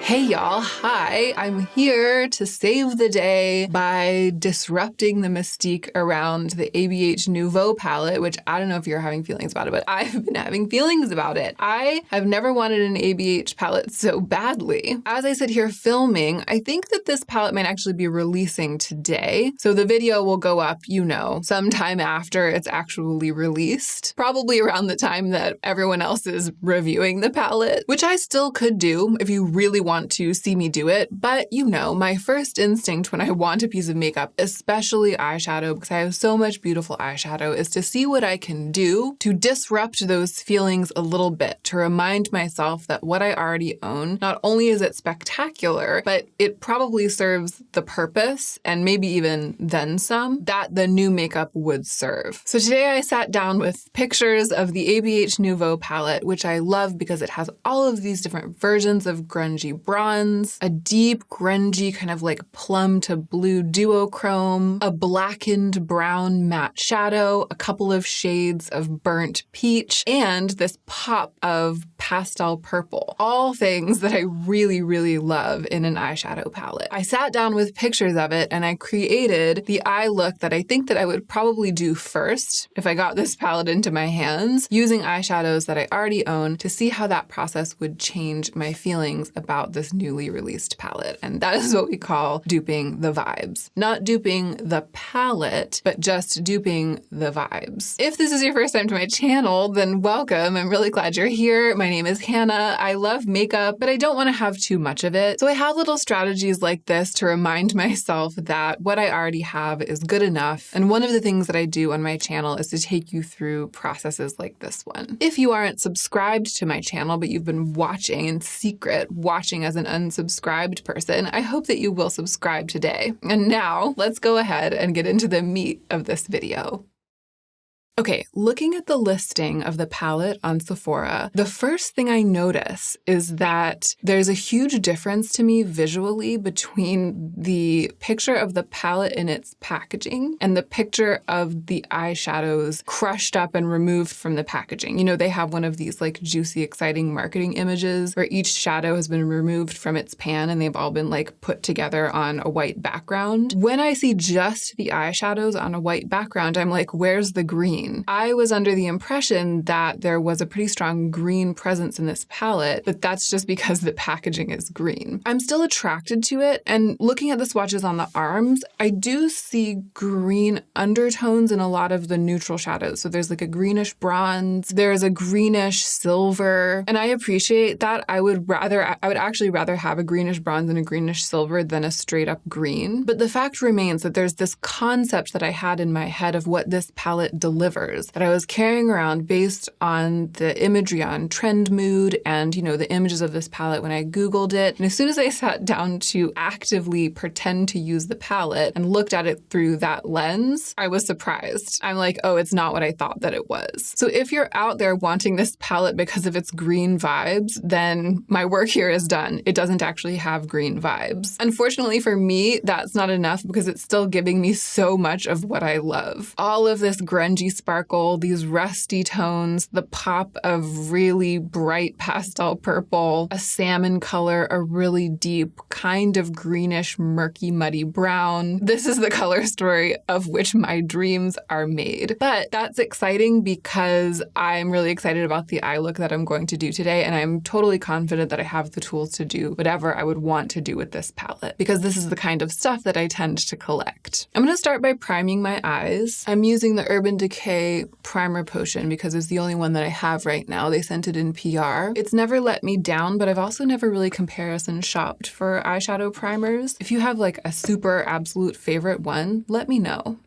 Hey y'all, hi. I'm here to save the day by disrupting the mystique around the Abh Nouveau palette, which I don't know if you're having feelings about it, but I've been having feelings about it. I have never wanted an ABH palette so badly. As I sit here filming, I think that this palette might actually be releasing today. So the video will go up, sometime after it's actually released, probably around the time that everyone else is reviewing the palette, which I still could do if you really want to see me do it. But my first instinct when I want a piece of makeup, especially eyeshadow, because I have so much beautiful eyeshadow, is to see what I can do to disrupt those feelings a little bit, to remind myself that what I already own, not only is it spectacular, but it probably serves the purpose, and maybe even then some, that the new makeup would serve. So today I sat down with pictures of the Abh Nouveau palette, which I love because it has all of these different versions of grungy bronze, a deep grungy kind of like plum to blue duochrome, a blackened brown matte shadow, a couple of shades of burnt peach, and this pop of pastel purple. All things that I really, really love in an eyeshadow palette. I sat down with pictures of it and I created the eye look that I think that I would probably do first if I got this palette into my hands, using eyeshadows that I already own to see how that process would change my feelings about this newly released palette. And that is what we call duping the vibes. Not duping the palette, but just duping the vibes. If this is your first time to my channel, then welcome. I'm really glad you're here. My name is Hannah. I love makeup, but I don't want to have too much of it. So I have little strategies like this to remind myself that what I already have is good enough. And one of the things that I do on my channel is to take you through processes like this one. If you aren't subscribed to my channel, but you've been watching in secret, watching as an unsubscribed person, I hope that you will subscribe today. And now let's go ahead and get into the meat of this video. Okay, looking at the listing of the palette on Sephora, the first thing I notice is that there's a huge difference to me visually between the picture of the palette in its packaging and the picture of the eyeshadows crushed up and removed from the packaging. They have one of these like juicy, exciting marketing images where each shadow has been removed from its pan and they've all been like put together on a white background. When I see just the eyeshadows on a white background, I'm like, where's the green? I was under the impression that there was a pretty strong green presence in this palette, but that's just because the packaging is green. I'm still attracted to it, and looking at the swatches on the arms, I do see green undertones in a lot of the neutral shadows. So there's like a greenish bronze, there's a greenish silver, and I appreciate that. I would actually rather have a greenish bronze and a greenish silver than a straight up green. But the fact remains that there's this concept that I had in my head of what this palette delivers that I was carrying around based on the imagery on Trend Mood and, the images of this palette when I Googled it. And as soon as I sat down to actively pretend to use the palette and looked at it through that lens, I was surprised. I'm like, oh, it's not what I thought that it was. So if you're out there wanting this palette because of its green vibes, then my work here is done. It doesn't actually have green vibes. Unfortunately for me, that's not enough because it's still giving me so much of what I love. All of this grungy sparkle, these rusty tones, the pop of really bright pastel purple, a salmon color, a really deep kind of greenish, murky, muddy brown. This is the color story of which my dreams are made. But that's exciting because I'm really excited about the eye look that I'm going to do today, and I'm totally confident that I have the tools to do whatever I would want to do with this palette, because this is the kind of stuff that I tend to collect. I'm going to start by priming my eyes. I'm using the Urban Decay Primer Potion because it's the only one that I have right now. They sent it in PR. It's never let me down, but I've also never really comparison shopped for eyeshadow primers. If you have like a super absolute favorite one, let me know.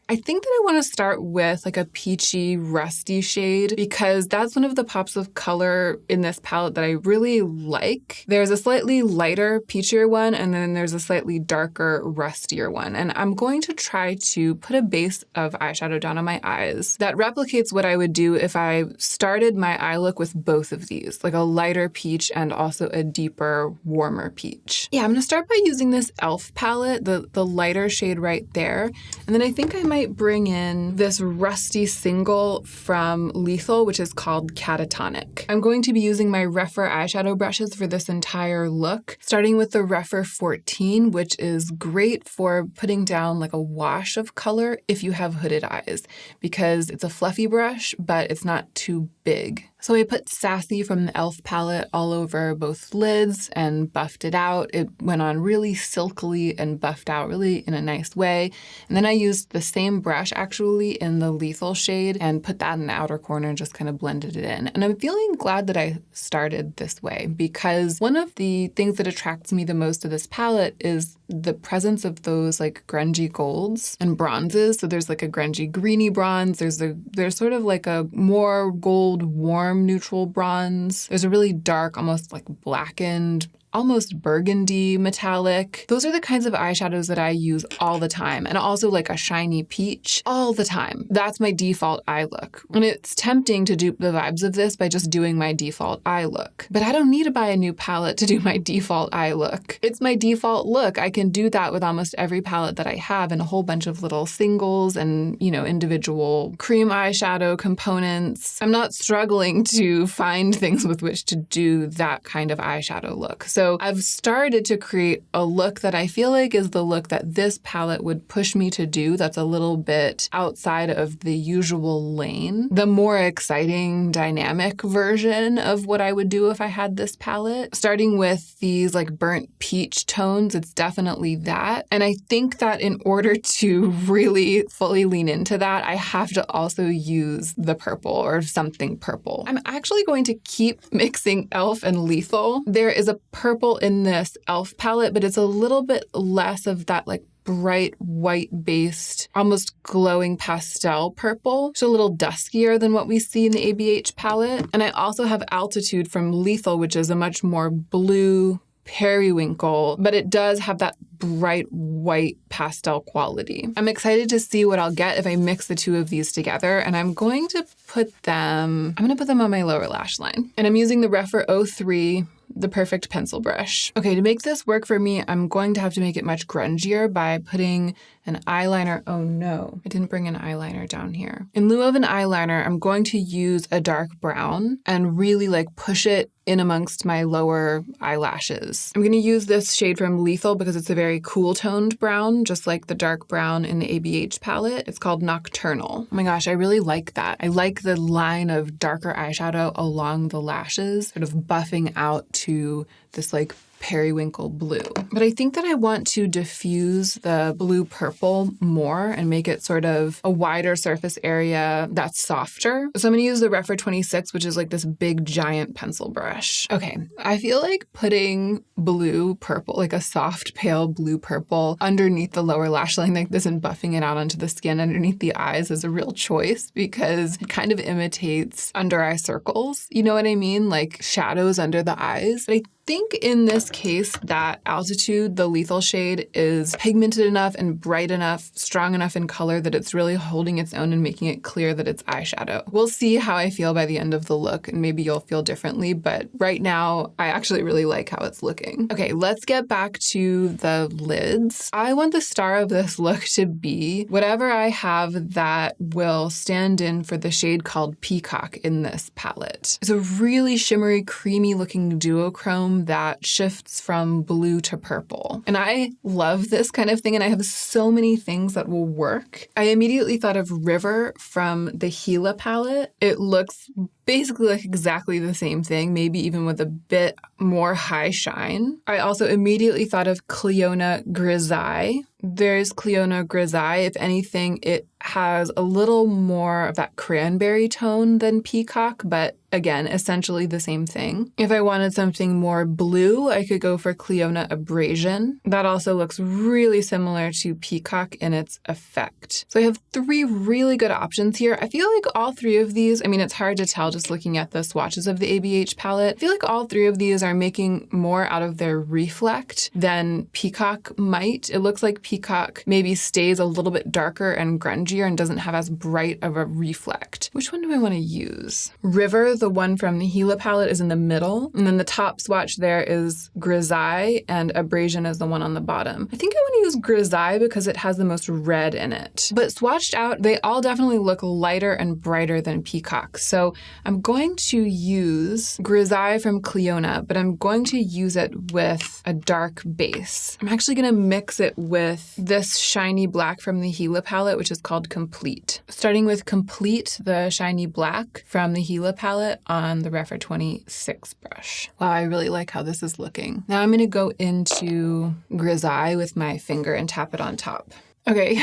I think that I want to start with like a peachy, rusty shade because that's one of the pops of color in this palette that I really like. There's a slightly lighter, peachier one, and then there's a slightly darker, rustier one. And I'm going to try to put a base of eyeshadow down on my eyes that replicates what I would do if I started my eye look with both of these, like a lighter peach and also a deeper, warmer peach. Yeah, I'm going to start by using this e.l.f. palette, the lighter shade right there. And then I think I might might bring in this rusty single from Lethal, which is called Catatonic. I'm going to be using my Rephr eyeshadow brushes for this entire look, starting with the Rephr 14, which is great for putting down like a wash of color if you have hooded eyes, because it's a fluffy brush, but it's not too big. So I put Sassy from the e.l.f. palette all over both lids and buffed it out. It went on really silkily and buffed out really in a nice way. And then I used the same brush actually in the Lethal shade and put that in the outer corner and just kind of blended it in. And I'm feeling glad that I started this way, because one of the things that attracts me the most to this palette is the presence of those like grungy golds and bronzes. So there's like a grungy greeny bronze. There's sort of like a more gold warm neutral bronze. There's a really dark, almost like blackened, almost burgundy metallic. Those are the kinds of eyeshadows that I use all the time. And also like a shiny peach all the time. That's my default eye look. And it's tempting to dupe the vibes of this by just doing my default eye look. But I don't need to buy a new palette to do my default eye look. It's my default look. I can do that with almost every palette that I have and a whole bunch of little singles and, you know, individual cream eyeshadow components. I'm not struggling to find things with which to do that kind of eyeshadow look. So I've started to create a look that I feel like is the look that this palette would push me to do, that's a little bit outside of the usual lane. The more exciting, dynamic version of what I would do if I had this palette. Starting with these like burnt peach tones, it's definitely that. And I think that in order to really fully lean into that, I have to also use the purple or something purple. I'm actually going to keep mixing e.l.f. and Lethal. There is a purple in this e.l.f. palette, but it's a little bit less of that like bright white-based, almost glowing pastel purple. It's a little duskier than what we see in the ABH palette. And I also have Altitude from Lethal, which is a much more blue periwinkle, but it does have that bright white pastel quality. I'm excited to see what I'll get if I mix the two of these together, and I'm going to put them on my lower lash line. And I'm using the Rephr 03, the perfect pencil brush. Okay, to make this work for me, I'm going to have to make it much grungier by putting an eyeliner. Oh no, I didn't bring an eyeliner down here. In lieu of an eyeliner, I'm going to use a dark brown and really like push it in amongst my lower eyelashes. I'm going to use this shade from Lethal because it's a very cool toned brown, just like the dark brown in the ABH palette. It's called Nocturnal. Oh my gosh, I really like that. I like the line of darker eyeshadow along the lashes, sort of buffing out to this like periwinkle blue. But I think that I want to diffuse the blue purple more and make it sort of a wider surface area that's softer. So I'm going to use the Rephr 26, which is like this big giant pencil brush. Okay, I feel like putting blue purple, like a soft pale blue purple underneath the lower lash line like this and buffing it out onto the skin underneath the eyes is a real choice because it kind of imitates under eye circles. You know what I mean? Like shadows under the eyes. But I think in this case that Altitude, the Lethal shade, is pigmented enough and bright enough, strong enough in color that it's really holding its own and making it clear that it's eyeshadow. We'll see how I feel by the end of the look, and maybe you'll feel differently, but right now I actually really like how it's looking. Okay, let's get back to the lids. I want the star of this look to be whatever I have that will stand in for the shade called Peacock in this palette. It's a really shimmery, creamy looking duochrome that shifts from blue to purple. And I love this kind of thing, and I have so many things that will work. I immediately thought of River from the Gila palette. It looks basically like exactly the same thing, maybe even with a bit more high shine. I also immediately thought of Cleona Grisaille. There's Cleona Grisaille. If anything, it has a little more of that cranberry tone than Peacock, but again, essentially the same thing. If I wanted something more blue, I could go for Cleona Abrasion. That also looks really similar to Peacock in its effect. So I have three really good options here. I feel like all three of these, I mean, it's hard to tell just looking at the swatches of the ABH palette. I feel like all three of these are making more out of their reflect than Peacock might. It looks like Peacock maybe stays a little bit darker and grungier smudgier and doesn't have as bright of a reflect. Which one do I want to use? River, the one from the Gila palette, is in the middle. And then the top swatch there is Grisaille, and Abrasion is the one on the bottom. I think I want to use Grisaille because it has the most red in it. But swatched out, they all definitely look lighter and brighter than Peacock. So I'm going to use Grisaille from Clionadh, but I'm going to use it with a dark base. I'm actually going to mix it with this shiny black from the Gila palette, which is called Complete. Starting with Complete, the shiny black from the Gila palette on the Rephr 26 brush. Wow, I really like how this is looking. Now I'm going to go into Grisaille with my finger and tap it on top. Okay.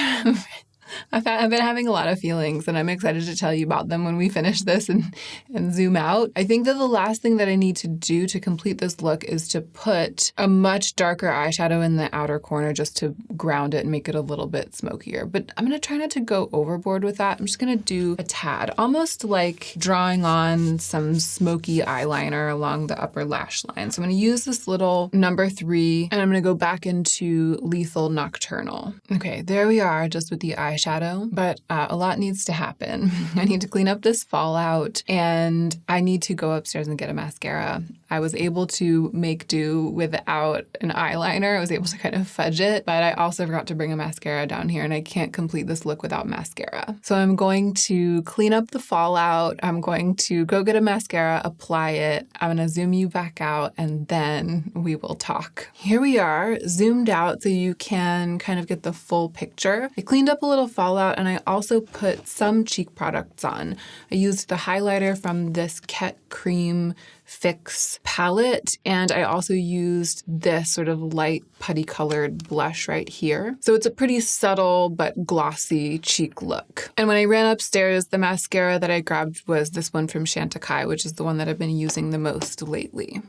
I've been having a lot of feelings, and I'm excited to tell you about them when we finish this and zoom out. I think that the last thing that I need to do to complete this look is to put a much darker eyeshadow in the outer corner just to ground it and make it a little bit smokier. But I'm going to try not to go overboard with that. I'm just going to do a tad, almost like drawing on some smoky eyeliner along the upper lash line. So I'm going to use this little number 3, and I'm going to go back into Lethal Nocturnal. Okay, there we are, just with the eyeshadow. But a lot needs to happen. I need to clean up this fallout, and I need to go upstairs and get a mascara. I was able to make do without an eyeliner. I was able to kind of fudge it, but I also forgot to bring a mascara down here, and I can't complete this look without mascara. So I'm going to clean up the fallout. I'm going to go get a mascara, apply it. I'm going to zoom you back out, and then we will talk. Here we are, zoomed out so you can kind of get the full picture. I cleaned up a little fallout, and I also put some cheek products on. I used the highlighter from this Ket Cream Fix palette, and I also used this sort of light putty colored blush right here. So it's a pretty subtle but glossy cheek look. And when I ran upstairs, the mascara that I grabbed was this one from Chantecaille, which is the one that I've been using the most lately.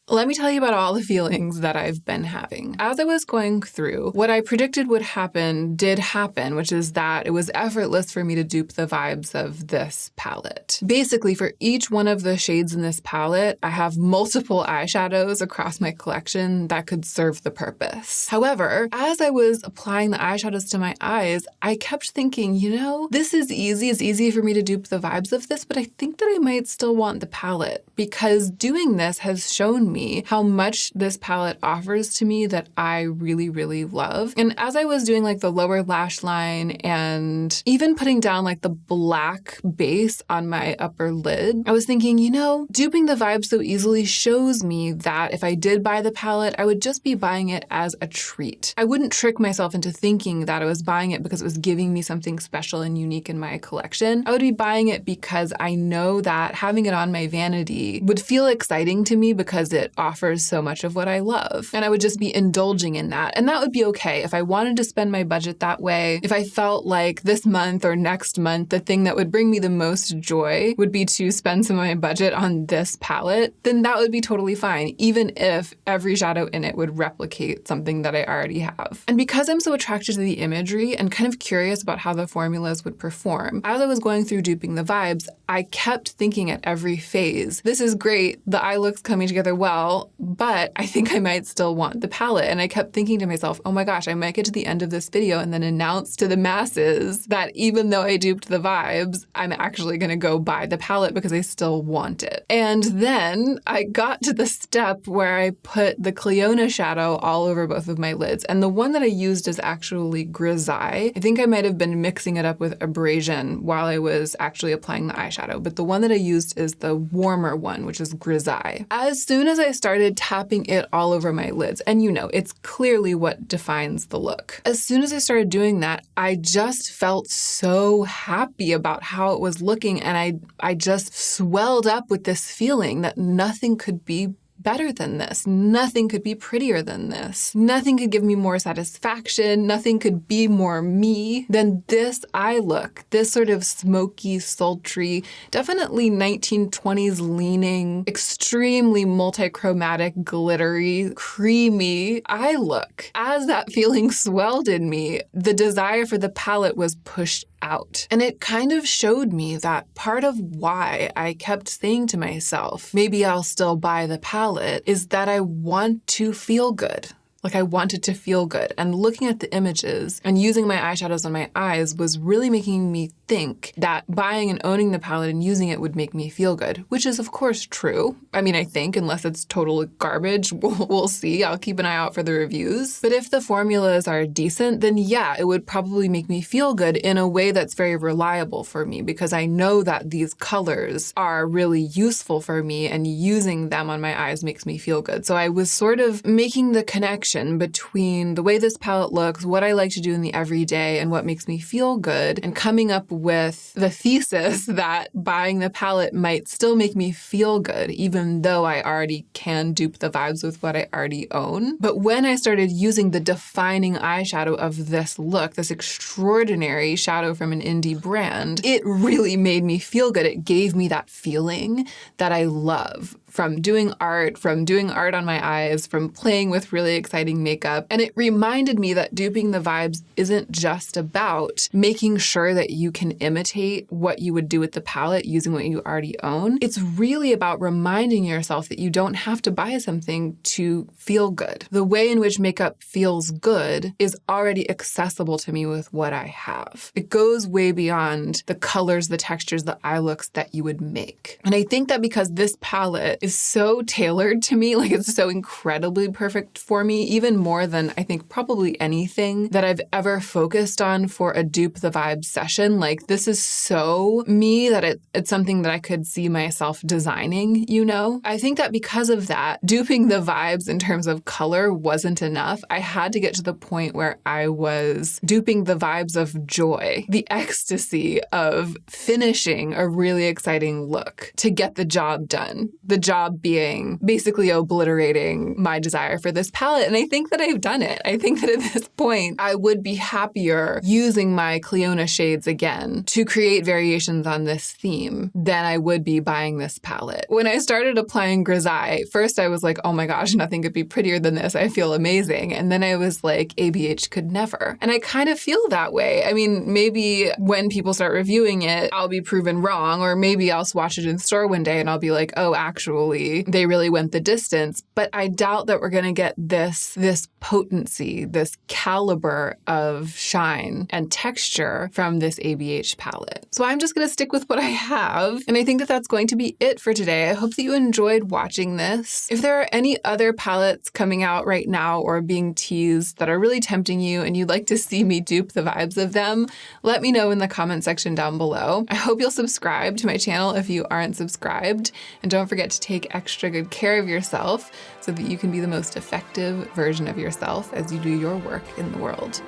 Let me tell you about all the feelings that I've been having. As I was going through, what I predicted would happen did happen, which is that it was effortless for me to dupe the vibes of this palette. Basically, for each one of the shades in this palette, I have multiple eyeshadows across my collection that could serve the purpose. However, as I was applying the eyeshadows to my eyes, I kept thinking, you know, this is easy. It's easy for me to dupe the vibes of this, but I think that I might still want the palette, because doing this has shown me how much this palette offers to me that I really, really love. And as I was doing like the lower lash line and even putting down like the black base on my upper lid, I was thinking, you know, duping the vibes so easily shows me that if I did buy the palette, I would just be buying it as a treat. I wouldn't trick myself into thinking that I was buying it because it was giving me something special and unique in my collection. I would be buying it because I know that having it on my vanity would feel exciting to me because it offers so much of what I love. And I would just be indulging in that. And that would be okay. If I wanted to spend my budget that way, if I felt like this month or next month, the thing that would bring me the most joy would be to spend some of my budget on this palette, then that would be totally fine, even if every shadow in it would replicate something that I already have. And because I'm so attracted to the imagery and kind of curious about how the formulas would perform, as I was going through duping the vibes, I kept thinking at every phase, this is great, the eye look's coming together well, but I think I might still want the palette. And I kept thinking to myself, oh my gosh, I might get to the end of this video and then announce to the masses that even though I duped the vibes, I'm actually going to go buy the palette because I still want it. And then I got to the step where I put the Clionadh shadow all over both of my lids. And the one that I used is actually Grisaille. I think I might have been mixing it up with Abrasion while I was actually applying the eyeshadow, but the one that I used is the warmer one, which is Grisaille. As soon as I started tapping it all over my lids, and you know, it's clearly what defines the look. As soon as I started doing that, I just felt so happy about how it was looking, and I just swelled up with this feeling that nothing could be better than this. Nothing could be prettier than this. Nothing could give me more satisfaction. Nothing could be more me than this eye look. This sort of smoky, sultry, definitely 1920s leaning, extremely multichromatic, glittery, creamy eye look. As that feeling swelled in me, the desire for the palette was pushed out. And it kind of showed me that part of why I kept saying to myself, maybe I'll still buy the palette, is that I want to feel good. Like I wanted to feel good. And looking at the images and using my eyeshadows on my eyes was really making me think that buying and owning the palette and using it would make me feel good, which is of course true. I mean, I think, unless it's total garbage, we'll see. I'll keep an eye out for the reviews. But if the formulas are decent, then yeah, it would probably make me feel good in a way that's very reliable for me, because I know that these colors are really useful for me and using them on my eyes makes me feel good. So I was sort of making the connection between the way this palette looks, what I like to do in the everyday, and what makes me feel good, and coming up with the thesis that buying the palette might still make me feel good, even though I already can dupe the vibes with what I already own. But when I started using the defining eyeshadow of this look, this extraordinary shadow from an indie brand, it really made me feel good. It gave me that feeling that I love from doing art on my eyes, from playing with really exciting makeup. And it reminded me that duping the vibes isn't just about making sure that you can imitate what you would do with the palette using what you already own. It's really about reminding yourself that you don't have to buy something to feel good. The way in which makeup feels good is already accessible to me with what I have. It goes way beyond the colors, the textures, the eye looks that you would make. And I think that because this palette is so tailored to me, like it's so incredibly perfect for me, even more than I think probably anything that I've ever focused on for a dupe the vibes session. Like this is so me that it's something that I could see myself designing, you know? I think that because of that, duping the vibes in terms of color wasn't enough. I had to get to the point where I was duping the vibes of joy, the ecstasy of finishing a really exciting look to get the job done. The job being basically obliterating my desire for this palette. And I think that I've done it. I think that at this point, I would be happier using my Cleona shades again to create variations on this theme than I would be buying this palette. When I started applying Grisaille, first I was like, oh my gosh, nothing could be prettier than this. I feel amazing. And then I was like, ABH could never. And I kind of feel that way. I mean, maybe when people start reviewing it, I'll be proven wrong, or maybe I'll swatch it in store one day and I'll be like, oh, actually, they really went the distance. But I doubt that we're going to get this potency, this caliber of shine and texture from this ABH palette. So I'm just going to stick with what I have. And I think that that's going to be it for today. I hope that you enjoyed watching this. If there are any other palettes coming out right now or being teased that are really tempting you and you'd like to see me dupe the vibes of them, let me know in the comment section down below. I hope you'll subscribe to my channel if you aren't subscribed. And don't forget to take extra good care of yourself so that you can be the most effective version of yourself as you do your work in the world.